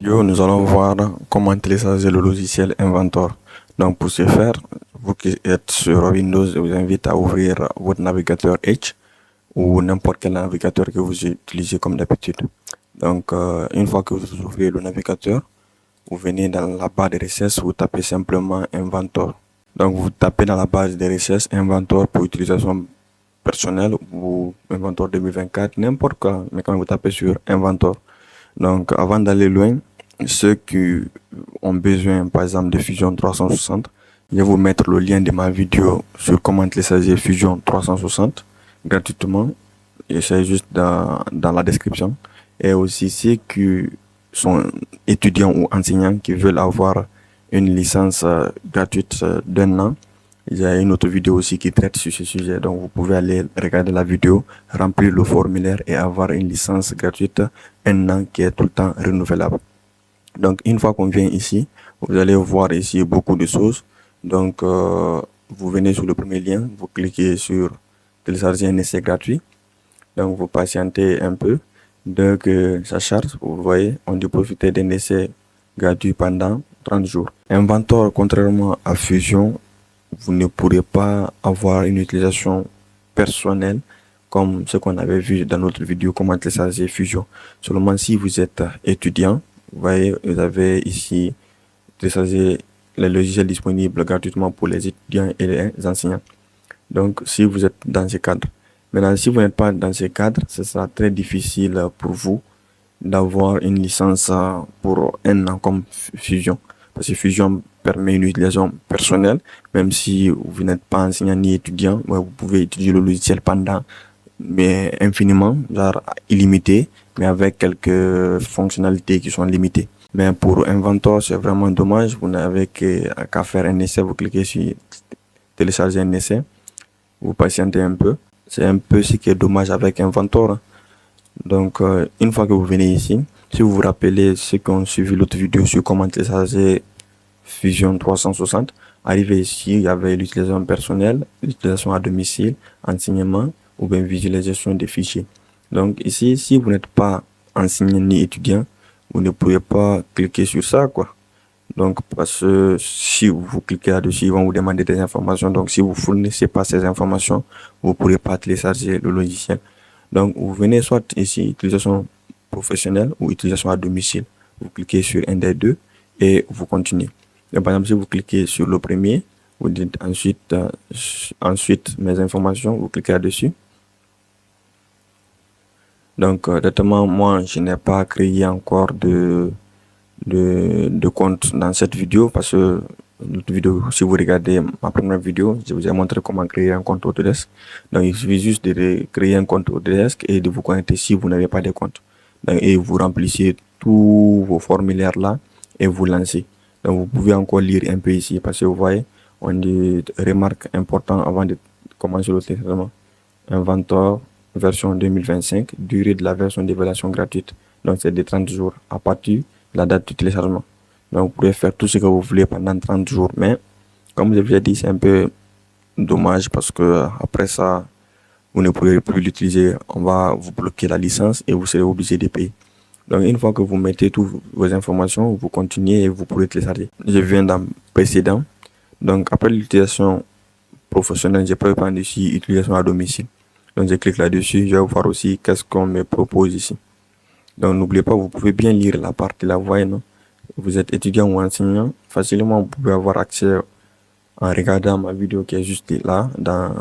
Nous allons voir comment télécharger le logiciel Inventor. Donc, pour ce faire, vous qui êtes sur Windows, je vous invite à ouvrir votre navigateur Edge ou n'importe quel navigateur que vous utilisez comme d'habitude. Donc, une fois que vous ouvrez le navigateur, vous venez dans la barre de recherche, vous tapez simplement Inventor. Donc, vous tapez dans la barre de recherche Inventor pour utilisation personnelle ou Inventor 2024, n'importe quoi, mais quand vous tapez sur Inventor. Donc, avant d'aller loin, ceux qui ont besoin, par exemple, de Fusion 360, je vais vous mettre le lien de ma vidéo sur comment télécharger Fusion 360 gratuitement. Et c'est juste dans la description. Et aussi ceux qui sont étudiants ou enseignants qui veulent avoir une licence gratuite d'un an. Il y a une autre vidéo aussi qui traite sur ce sujet. Donc, vous pouvez aller regarder la vidéo, remplir le formulaire et avoir une licence gratuite un an qui est tout le temps renouvelable. Donc, une fois qu'on vient ici, vous allez voir ici beaucoup de choses. Donc, vous venez sur le premier lien, vous cliquez sur télécharger un essai gratuit. Donc, vous patientez un peu. Dès que ça charge, vous voyez, on peut profiter d'un essai gratuit pendant 30 jours. Inventor, contrairement à Fusion, vous ne pourrez pas avoir une utilisation personnelle comme ce qu'on avait vu dans notre vidéo comment télécharger Fusion. Seulement si vous êtes étudiant, vous voyez, vous avez ici télécharger les logiciels disponibles gratuitement pour les étudiants et les enseignants. Donc, si vous êtes dans ce cadre. Maintenant, si vous n'êtes pas dans ce cadre, ce sera très difficile pour vous d'avoir une licence pour un an comme Fusion. Parce que Fusion permet une utilisation personnelle, même si vous n'êtes pas enseignant ni étudiant, vous pouvez utiliser le logiciel pendant mais infiniment, genre illimité, mais avec quelques fonctionnalités qui sont limitées. Mais pour Inventor, c'est vraiment dommage, vous n'avez qu'à faire un essai, vous cliquez sur télécharger un essai, vous patientez un peu. C'est un peu ce qui est dommage avec Inventor. Donc, une fois que vous venez ici, si vous vous rappelez ceux qui ont suivi l'autre vidéo sur comment télécharger Fusion 360, arrivé ici, il y avait l'utilisation personnelle, l'utilisation à domicile, enseignement ou bien visualisation des fichiers. Donc ici, si vous n'êtes pas enseignant ni étudiant, vous ne pouvez pas cliquer sur ça, quoi. Donc, parce que si vous cliquez là-dessus, ils vont vous demander des informations. Donc, si vous fournissez pas ces informations, vous ne pourrez pas télécharger le logiciel. Donc, vous venez soit ici, utilisation professionnelle ou utilisation à domicile. Vous cliquez sur un des deux et vous continuez. Donc, par exemple, si vous cliquez sur le premier, vous dites ensuite mes informations, vous cliquez là-dessus. Donc, directement, moi, je n'ai pas créé encore de compte dans cette vidéo parce que l'autre vidéo, si vous regardez ma première vidéo, je vous ai montré comment créer un compte Autodesk. Donc, il suffit juste de créer un compte Autodesk et de vous connecter si vous n'avez pas de compte. Donc, et vous remplissez tous vos formulaires là et vous lancez. Donc, vous pouvez encore lire un peu ici parce que vous voyez, on dit remarque importante avant de commencer le téléchargement. Inventor version 2025, durée de la version d'évaluation gratuite. Donc, c'est de 30 jours à partir de la date du téléchargement. Donc, vous pouvez faire tout ce que vous voulez pendant 30 jours. Mais, comme je vous ai dit, c'est un peu dommage parce que après ça, vous ne pourrez plus l'utiliser. On va vous bloquer la licence et vous serez obligé de payer. Donc, une fois que vous mettez toutes vos informations, vous continuez et vous pourrez télécharger. Je viens dans précédent. Donc, après l'utilisation professionnelle, je peux prendre ici utilisation à domicile. Donc, je clique là-dessus. Je vais voir aussi qu'est-ce qu'on me propose ici. Donc, n'oubliez pas, vous pouvez bien lire la partie là, vous voyez, non? Vous êtes étudiant ou enseignant, facilement, vous pouvez avoir accès en regardant ma vidéo qui est juste là, dans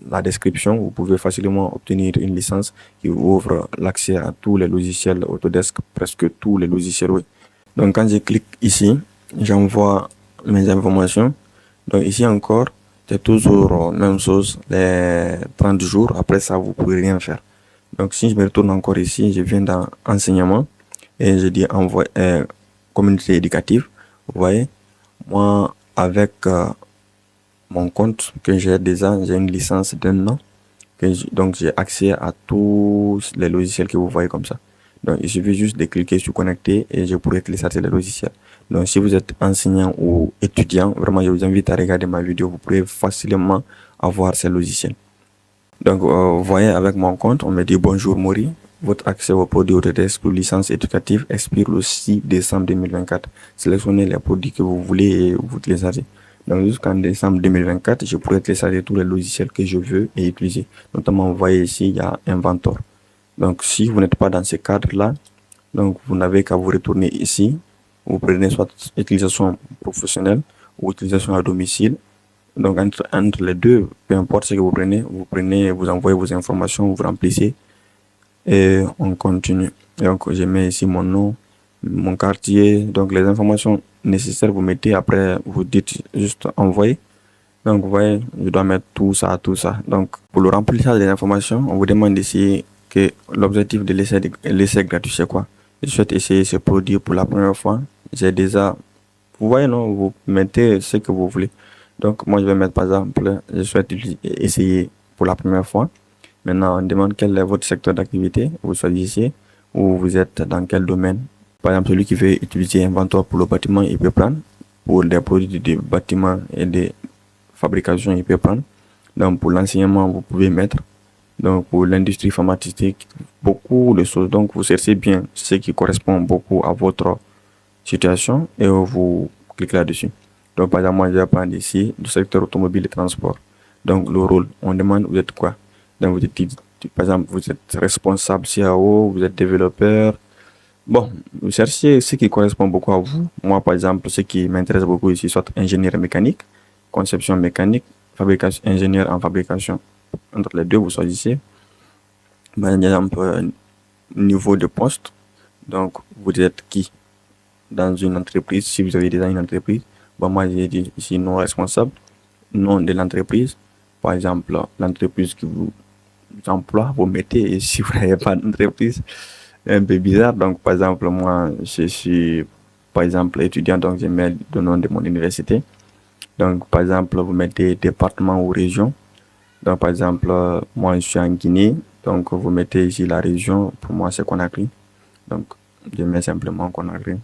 la description. Vous pouvez facilement obtenir une licence qui vous ouvre l'accès à tous les logiciels Autodesk, presque tous les logiciels, oui. Donc, quand je clique ici, j'envoie mes informations. Donc, ici encore, c'est toujours la même chose, les 30 jours. Après ça, vous ne pouvez rien faire. Donc, si je me retourne encore ici, je viens dans enseignement et je dis envoyer communauté éducative. Vous voyez, moi, avec mon compte que j'ai déjà, j'ai une licence d'un an. Donc, j'ai accès à tous les logiciels que vous voyez comme ça. Donc, il suffit juste de cliquer sur connecter et je pourrai télécharger les logiciels. Donc, si vous êtes enseignant ou étudiant, vraiment, je vous invite à regarder ma vidéo. Vous pourrez facilement avoir ces logiciels. Donc, vous voyez, avec mon compte, on me dit bonjour Maury. Votre accès aux produits Autodesk pour licence éducative expire le 6 décembre 2024. Sélectionnez les produits que vous voulez et vous téléchargez. Donc jusqu'en décembre 2024, je pourrais télécharger tous les logiciels que je veux et utiliser. Notamment, vous voyez ici, il y a Inventor. Donc si vous n'êtes pas dans ce cadre-là, donc vous n'avez qu'à vous retourner ici. Vous prenez soit utilisation professionnelle ou utilisation à domicile. Donc entre les deux, peu importe ce que vous prenez, vous envoyez vos informations, vous remplissez et on continue. Donc je mets ici mon nom, mon quartier, donc les informations nécessaires vous mettez, après vous dites juste envoyer. Donc vous voyez, je dois mettre tout ça, tout ça. Donc pour le remplissage des informations, on vous demande ici que l'objectif de l'essai gratuit c'est quoi? Je souhaite essayer ce produit pour la première fois. J'ai déjà, vous voyez non, vous mettez ce que vous voulez. Donc moi je vais mettre par exemple, je souhaite essayer pour la première fois. Maintenant on demande quel est votre secteur d'activité, vous choisissez, ou vous êtes dans quel domaine. Par exemple, celui qui veut utiliser Inventor pour le bâtiment, il peut prendre. Pour des produits de bâtiment et de fabrication, il peut prendre. Donc pour l'enseignement, vous pouvez mettre. Donc pour l'industrie pharmaceutique, beaucoup de choses. Donc vous cherchez bien ce qui correspond beaucoup à votre situation et vous cliquez là-dessus. Donc par exemple, moi je vais prendre ici le secteur automobile et transport. Donc le rôle, on demande vous êtes quoi? Donc vous dites, par exemple, vous êtes responsable CAO, vous êtes développeur. Bon, vous cherchez ce qui correspond beaucoup à vous. Moi, par exemple, ce qui m'intéresse beaucoup ici, soit ingénieur mécanique, conception mécanique, fabrication, ingénieur en fabrication. Entre les deux, vous choisissez. Par exemple, niveau de poste. Donc, vous êtes qui dans une entreprise, si vous avez déjà une entreprise. Bon, moi, j'ai dit ici non responsable, nom de l'entreprise. Par exemple, l'entreprise qui vous emploie, vous mettez, et si vous n'avez pas d'entreprise, un peu bizarre. Donc, par exemple, moi, je suis, par exemple, étudiant, donc je mets le nom de mon université. Donc, par exemple, vous mettez département ou région. Donc, par exemple, moi, je suis en Guinée. Donc, vous mettez ici la région. Pour moi, c'est Conakry. Donc, je mets simplement Conakry.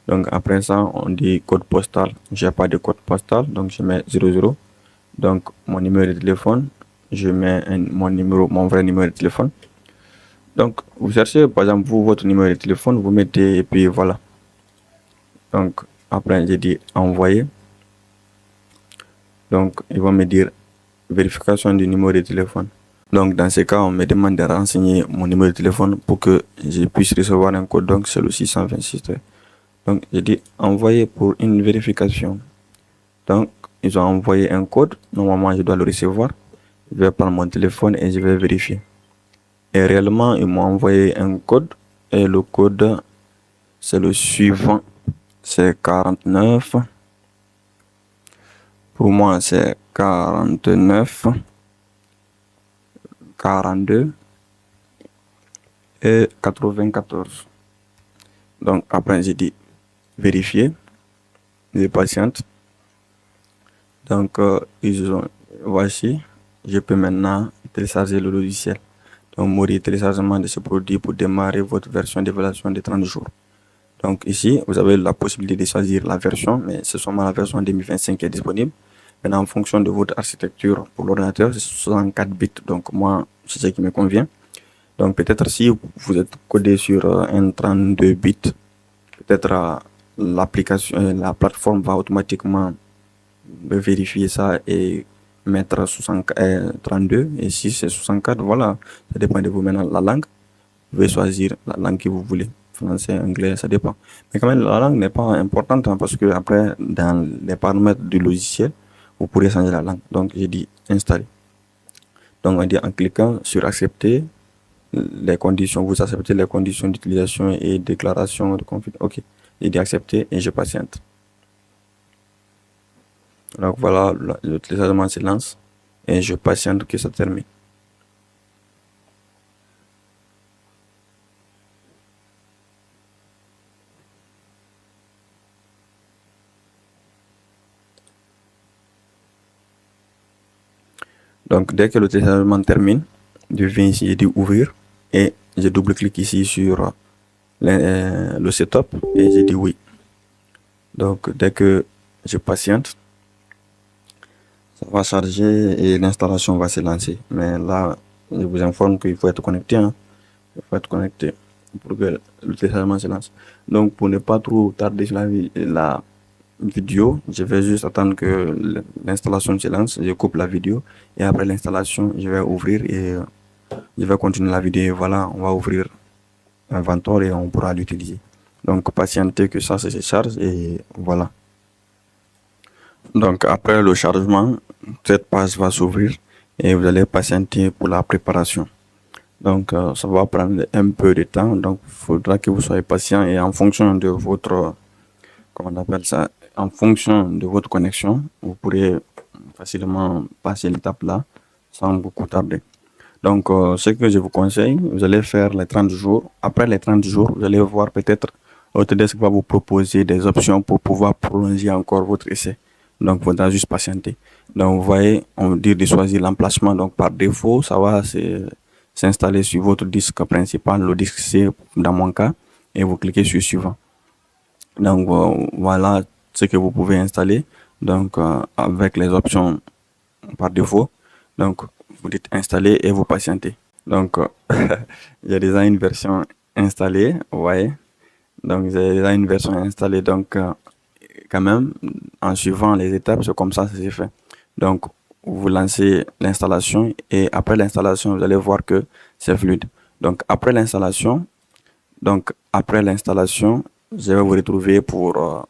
Donc, après ça, on dit code postal. Je n'ai pas de code postal. Donc, je mets 00. Donc, mon numéro de téléphone. Je mets mon vrai numéro de téléphone. Donc, vous cherchez, par exemple, votre numéro de téléphone, vous mettez, et puis voilà. Donc, après, j'ai dit envoyer. Donc, ils vont me dire vérification du numéro de téléphone. Donc, dans ce cas, on me demande de renseigner mon numéro de téléphone pour que je puisse recevoir un code. Donc, c'est le 626. Donc, j'ai dit envoyer pour une vérification. Donc, ils ont envoyé un code. Normalement, je dois le recevoir. Je vais prendre mon téléphone et je vais vérifier. Et réellement, ils m'ont envoyé un code. Et le code, c'est le suivant. C'est 49. Pour moi, c'est 49, 42 et 94. Donc, après, j'ai dit vérifier. Je patiente. Donc, voici. Je peux maintenant télécharger le logiciel. Donc, mourir téléchargement de ce produit pour démarrer votre version d'évaluation de 30 jours. Donc, ici, vous avez la possibilité de choisir la version, mais c'est seulement la version 2025 qui est disponible. Maintenant, en fonction de votre architecture pour l'ordinateur, c'est 64 bits. Donc, moi, c'est ce qui me convient. Donc, peut-être si vous êtes codé sur un 32 bits, peut-être l'application, la plateforme va automatiquement vérifier ça et mettre 32. Et si c'est 64, voilà, ça dépend de vous. Maintenant, la langue, vous pouvez choisir la langue que vous voulez. Français, anglais, ça dépend. Mais quand même, la langue n'est pas importante parce que après, dans les paramètres du logiciel, vous pourrez changer la langue. Donc, j'ai dit installer. Donc, on dit en cliquant sur accepter les conditions. Vous acceptez les conditions d'utilisation et déclaration de conflit. OK. J'ai dit accepter et je patiente. Donc, voilà, le téléchargement se lance et je patiente que ça termine. Donc, dès que le téléchargement termine, je viens ici et dis ouvrir et je double-clique ici sur le setup et je dis oui. Donc, dès que je patiente, ça va charger et l'installation va se lancer. Mais là, je vous informe qu'il faut être connecté, hein. Il faut être connecté pour que le téléchargement se lance. Donc, pour ne pas trop tarder sur la vidéo, je vais juste attendre que l'installation se lance. Je coupe la vidéo et après l'installation, je vais ouvrir et je vais continuer la vidéo. Voilà, on va ouvrir Inventor et on pourra l'utiliser. Donc, patientez que ça se charge et voilà. Donc, après le chargement, cette page va s'ouvrir et vous allez patienter pour la préparation. Donc, ça va prendre un peu de temps. Donc, il faudra que vous soyez patient et en fonction de votre, comment on appelle ça, en fonction de votre connexion, vous pourrez facilement passer l'étape là sans beaucoup tarder. Donc, ce que je vous conseille, vous allez faire les 30 jours. Après les 30 jours, vous allez voir peut-être Autodesk va vous proposer des options pour pouvoir prolonger encore votre essai. Donc, il faudra juste patienter. Donc, vous voyez, on dit de choisir l'emplacement. Donc, par défaut, ça va s'installer sur votre disque principal, le disque C dans mon cas, et vous cliquez sur suivant. Donc, voilà ce que vous pouvez installer. Donc, avec les options par défaut. Donc, vous dites installer et vous patientez. Donc, il y a déjà une version installée, vous voyez. Donc, j'ai déjà une version installée. Donc, quand même, en suivant les étapes, c'est comme ça que c'est fait. Donc, vous lancez l'installation et après l'installation, vous allez voir que c'est fluide. Donc, après l'installation, je vais vous retrouver pour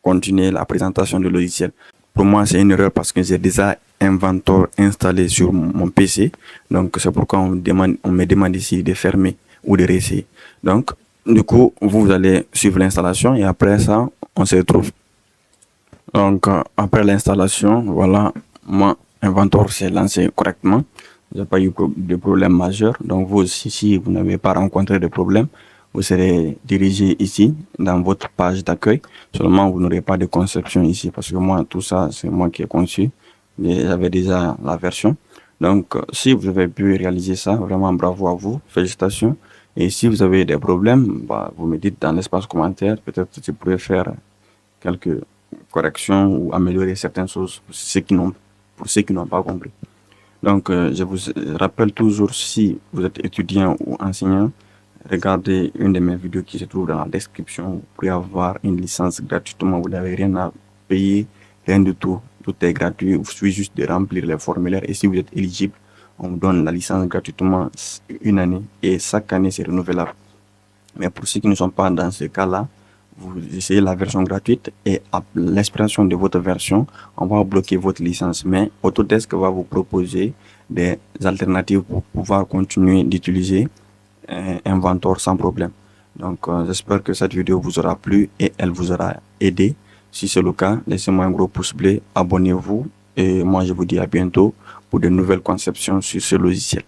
continuer la présentation du logiciel. Pour moi, c'est une erreur parce que j'ai déjà Inventor installé sur mon PC. Donc, c'est pourquoi on me demande ici de fermer ou de réessayer. Donc, du coup, vous allez suivre l'installation et après ça, on se retrouve. Donc, après l'installation, voilà, mon Inventor s'est lancé correctement. Il n'y a pas eu de problème majeur. Donc, vous aussi, si vous n'avez pas rencontré de problème, vous serez dirigé ici, dans votre page d'accueil. Seulement, vous n'aurez pas de conception ici, parce que moi, tout ça, c'est moi qui ai conçu. J'avais déjà la version. Donc, si vous avez pu réaliser ça, vraiment bravo à vous, félicitations. Et si vous avez des problèmes, bah, vous me dites dans l'espace commentaire, peut-être que je pourrais faire quelques corrections ou améliorer certaines choses pour ceux qui n'ont pas compris. Donc, je vous rappelle toujours, si vous êtes étudiant ou enseignant, regardez une de mes vidéos qui se trouve dans la description. Vous pourrez avoir une licence gratuitement. Vous n'avez rien à payer, rien du tout. Tout est gratuit. Il suffit juste de remplir les formulaires. Et si vous êtes éligible, on vous donne la licence gratuitement une année. Et chaque année, c'est renouvelable. Mais pour ceux qui ne sont pas dans ce cas-là, vous essayez la version gratuite et à l'expiration de votre version, on va bloquer votre licence. Mais Autodesk va vous proposer des alternatives pour pouvoir continuer d'utiliser Inventor sans problème. Donc, j'espère que cette vidéo vous aura plu et elle vous aura aidé. Si c'est le cas, laissez-moi un gros pouce bleu, abonnez-vous et moi je vous dis à bientôt pour de nouvelles conceptions sur ce logiciel.